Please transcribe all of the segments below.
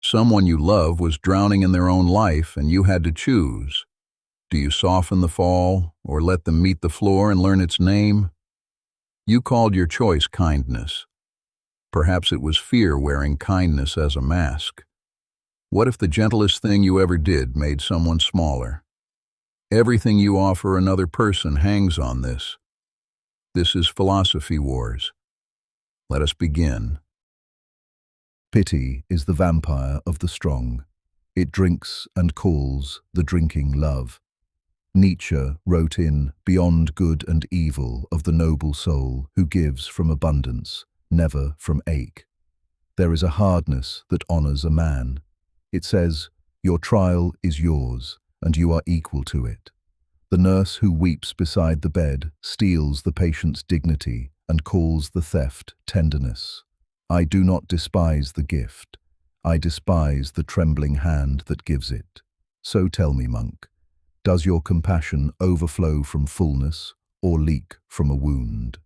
Someone you love was drowning in their own life and you had to choose. Do you soften the fall or let them meet the floor and learn its name? You called your choice kindness. Perhaps it was fear wearing kindness as a mask. What if the gentlest thing you ever did made someone smaller? Everything you offer another person hangs on this. This is Philosophy Wars. Let us begin. Pity is the vampire of the strong. It drinks and calls the drinking love. Nietzsche wrote in Beyond Good and Evil of the noble soul who gives from abundance, never from ache. There is a hardness that honors a man. It says, your trial is yours, and you are equal to it. The nurse who weeps beside the bed steals the patient's dignity and calls the theft tenderness. I do not despise the gift. I despise the trembling hand that gives it. So tell me, monk, does your compassion overflow from fullness or leak from a wound?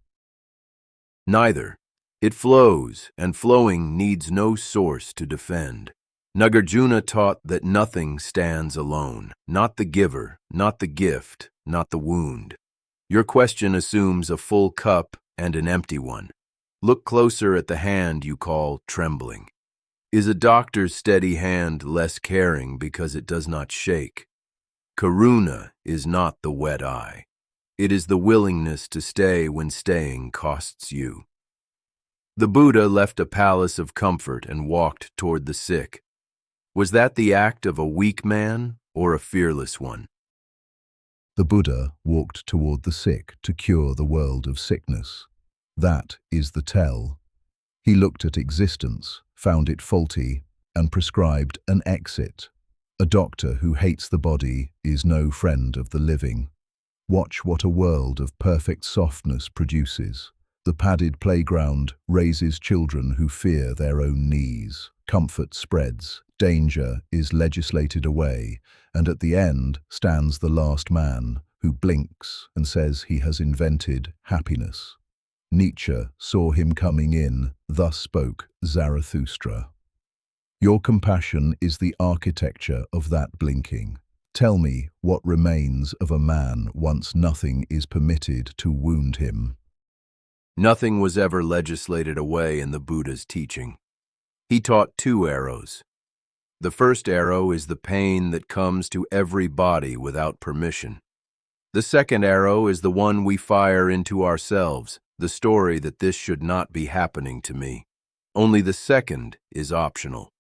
Neither. It flows, and flowing needs no source to defend. Nagarjuna taught that nothing stands alone, not the giver, not the gift, not the wound. Your question assumes a full cup and an empty one. Look closer at the hand you call trembling. Is a doctor's steady hand less caring because it does not shake? Karuna is not the wet eye. It is the willingness to stay when staying costs you. The Buddha left a palace of comfort and walked toward the sick. Was that the act of a weak man or a fearless one? The Buddha walked toward the sick to cure the world of sickness. That is the tell. He looked at existence, found it faulty, and prescribed an exit. A doctor who hates the body is no friend of the living. Watch what a world of perfect softness produces. The padded playground raises children who fear their own knees. Comfort spreads, danger is legislated away, and at the end stands the last man who blinks and says he has invented happiness. Nietzsche saw him coming in, thus spoke Zarathustra. Your compassion is the architecture of that blinking. Tell me what remains of a man once nothing is permitted to wound him. Nothing was ever legislated away in the Buddha's teaching. He taught two arrows. The first arrow is the pain that comes to every body without permission. The second arrow is the one we fire into ourselves, the story that this should not be happening to me. Only the second is optional.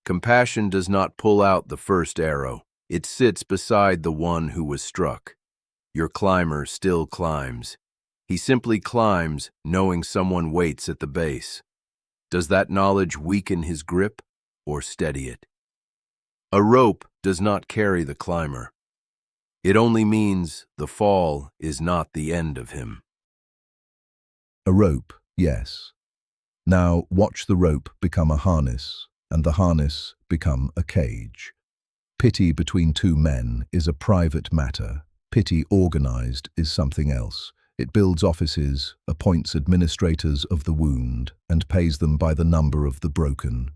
Compassion does not pull out the first arrow. It sits beside the one who was struck. Your climber still climbs. He simply climbs, knowing someone waits at the base. Does that knowledge weaken his grip or steady it? A rope does not carry the climber. It only means the fall is not the end of him. A rope, yes. Now watch the rope become a harness, and the harness become a cage. Pity between two men is a private matter. Pity organized is something else. It builds offices, appoints administrators of the wound, and pays them by the number of the broken.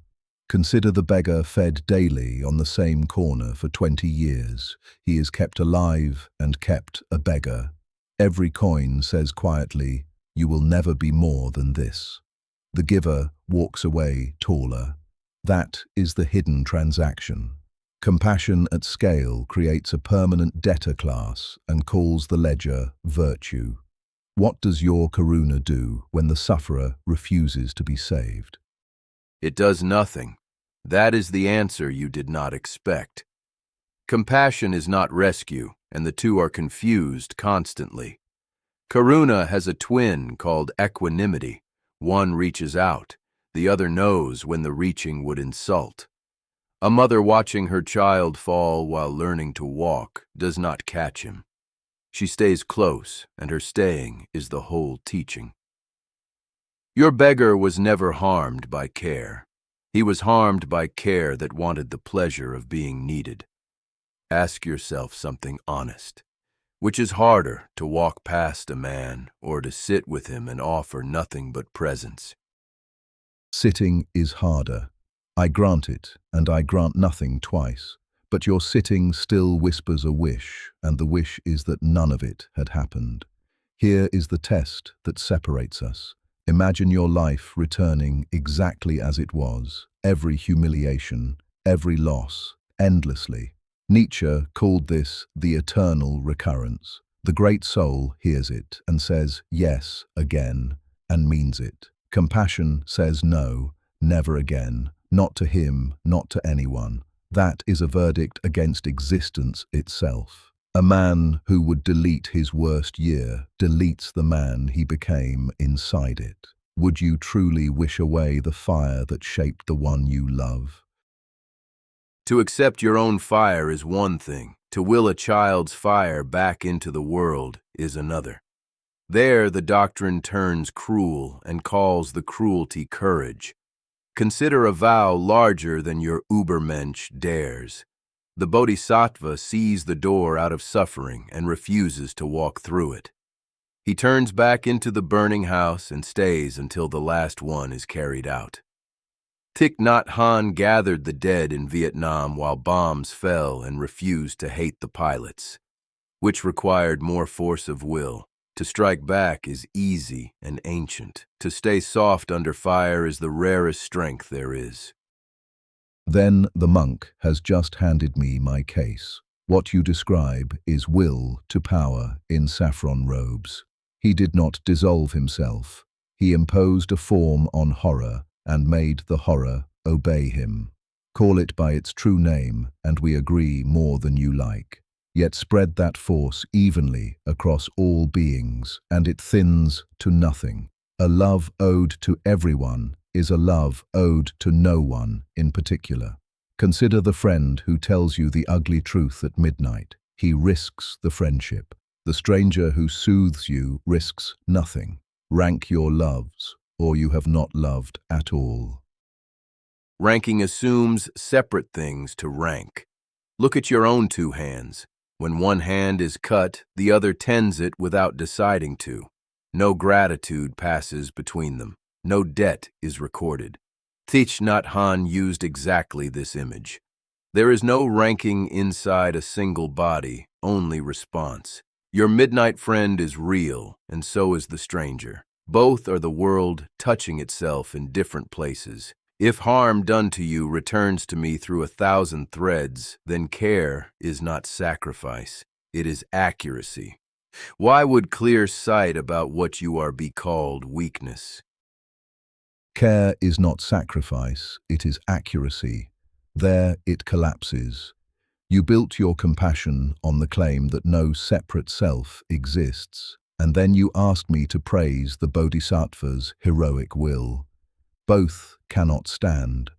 Consider the beggar fed daily on the same corner for 20 years. He is kept alive and kept a beggar. Every coin says quietly, you will never be more than this. The giver walks away taller. That is the hidden transaction. Compassion at scale creates a permanent debtor class and calls the ledger virtue. What does your karuna do when the sufferer refuses to be saved? It does nothing. That is the answer you did not expect. Compassion is not rescue, and the two are confused constantly. Karuna has a twin called equanimity. One reaches out. The other knows when the reaching would insult. A mother watching her child fall while learning to walk does not catch him. She stays close, and her staying is the whole teaching. Your beggar was never harmed by care. He was harmed by care that wanted the pleasure of being needed. Ask yourself something honest. Which is harder, to walk past a man or to sit with him and offer nothing but presence? Sitting is harder. I grant it, and I grant nothing twice. But your sitting still whispers a wish, and the wish is that none of it had happened. Here is the test that separates us. Imagine your life returning exactly as it was, every humiliation, every loss, endlessly. Nietzsche called this the eternal recurrence. The great soul hears it and says yes again, and means it. Compassion says no, never again, not to him, not to anyone. That is a verdict against existence itself. A man who would delete his worst year deletes the man he became inside it. Would you truly wish away the fire that shaped the one you love? To accept your own fire is one thing. To will a child's fire back into the world is another. There the doctrine turns cruel and calls the cruelty courage. Consider a vow larger than your Ubermensch dares. The bodhisattva sees the door out of suffering and refuses to walk through it. He turns back into the burning house and stays until the last one is carried out. Thich Nhat Hanh gathered the dead in Vietnam while bombs fell and refused to hate the pilots, which required more force of will. To strike back is easy and ancient. To stay soft under fire is the rarest strength there is. Then the monk has just handed me my case. What you describe is will to power in saffron robes. He did not dissolve himself. He imposed a form on horror and made the horror obey him. Call it by its true name, and we agree more than you like. Yet spread that force evenly across all beings, and it thins to nothing. A love owed to everyone is a love owed to no one in particular. Consider the friend who tells you the ugly truth at midnight. He risks the friendship. The stranger who soothes you risks nothing. Rank your loves, or you have not loved at all. Ranking assumes separate things to rank. Look at your own two hands. When one hand is cut, the other tends it without deciding to. No gratitude passes between them. No debt is recorded. Thich Nhat Hanh used exactly this image. There is no ranking inside a single body, only response. Your midnight friend is real, and so is the stranger. Both are the world touching itself in different places. If harm done to you returns to me through 1,000 threads, then care is not sacrifice, it is accuracy. Why would clear sight about what you are be called weakness? Care is not sacrifice, it is accuracy. There it collapses. You built your compassion on the claim that no separate self exists, and then you asked me to praise the Bodhisattva's heroic will. Both cannot stand.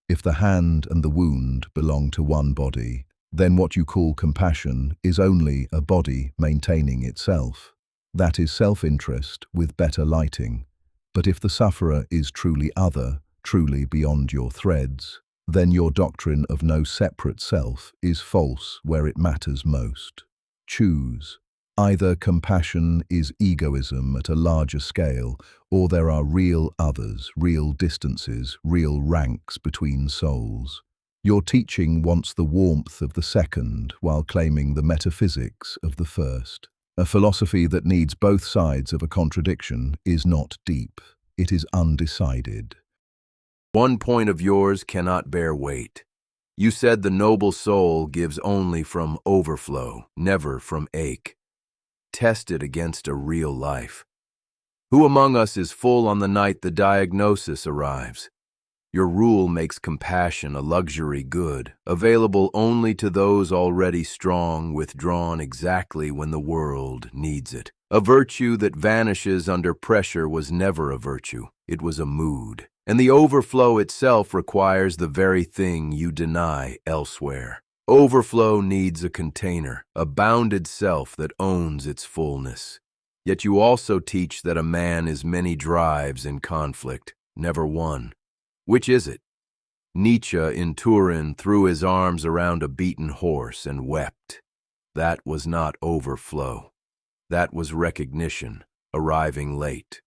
If the hand and the wound belong to one body, then what you call compassion is only a body maintaining itself. That is self-interest with better lighting. But if the sufferer is truly other, truly beyond your threads, then your doctrine of no separate self is false where it matters most. Choose. Either compassion is egoism at a larger scale, or there are real others, real distances, real ranks between souls. Your teaching wants the warmth of the second while claiming the metaphysics of the first. A philosophy that needs both sides of a contradiction is not deep, it is undecided. One point of yours cannot bear weight. You said the noble soul gives only from overflow, never from ache. Test it against a real life. Who among us is full on the night the diagnosis arrives? Your rule makes compassion a luxury good, available only to those already strong, withdrawn exactly when the world needs it. A virtue that vanishes under pressure was never a virtue, it was a mood. And the overflow itself requires the very thing you deny elsewhere. Overflow needs a container, a bounded self that owns its fullness. Yet you also teach that a man is many drives in conflict, never one. Which is it? Nietzsche in Turin threw his arms around a beaten horse and wept. That was not overflow. That was recognition, arriving late.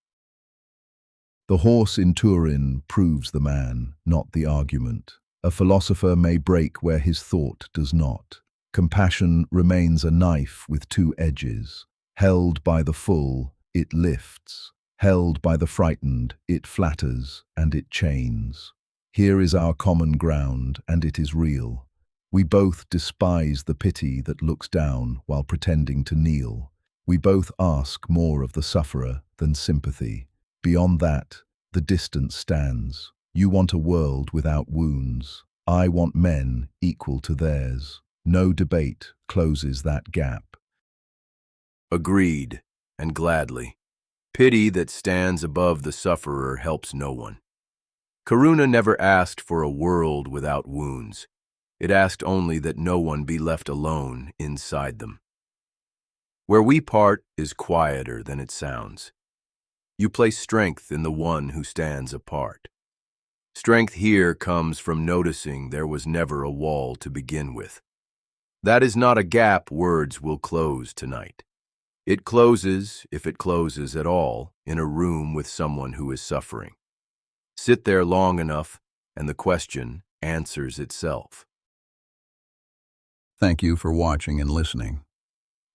The horse in Turin proves the man, not the argument. A philosopher may break where his thought does not. Compassion remains a knife with two edges. Held by the full, it lifts. Held by the frightened, it flatters and it chains. Here is our common ground, and it is real. We both despise the pity that looks down while pretending to kneel. We both ask more of the sufferer than sympathy. Beyond that, the distance stands. You want a world without wounds. I want men equal to theirs. No debate closes that gap. Agreed, and gladly. Pity that stands above the sufferer helps no one. Karuna never asked for a world without wounds. It asked only that no one be left alone inside them. Where we part is quieter than it sounds. You place strength in the one who stands apart. Strength here comes from noticing there was never a wall to begin with. That is not a gap words will close tonight. It closes, if it closes at all, in a room with someone who is suffering. Sit there long enough, and the question answers itself. Thank you for watching and listening.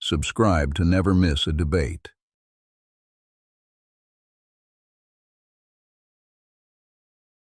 Subscribe to never miss a debate.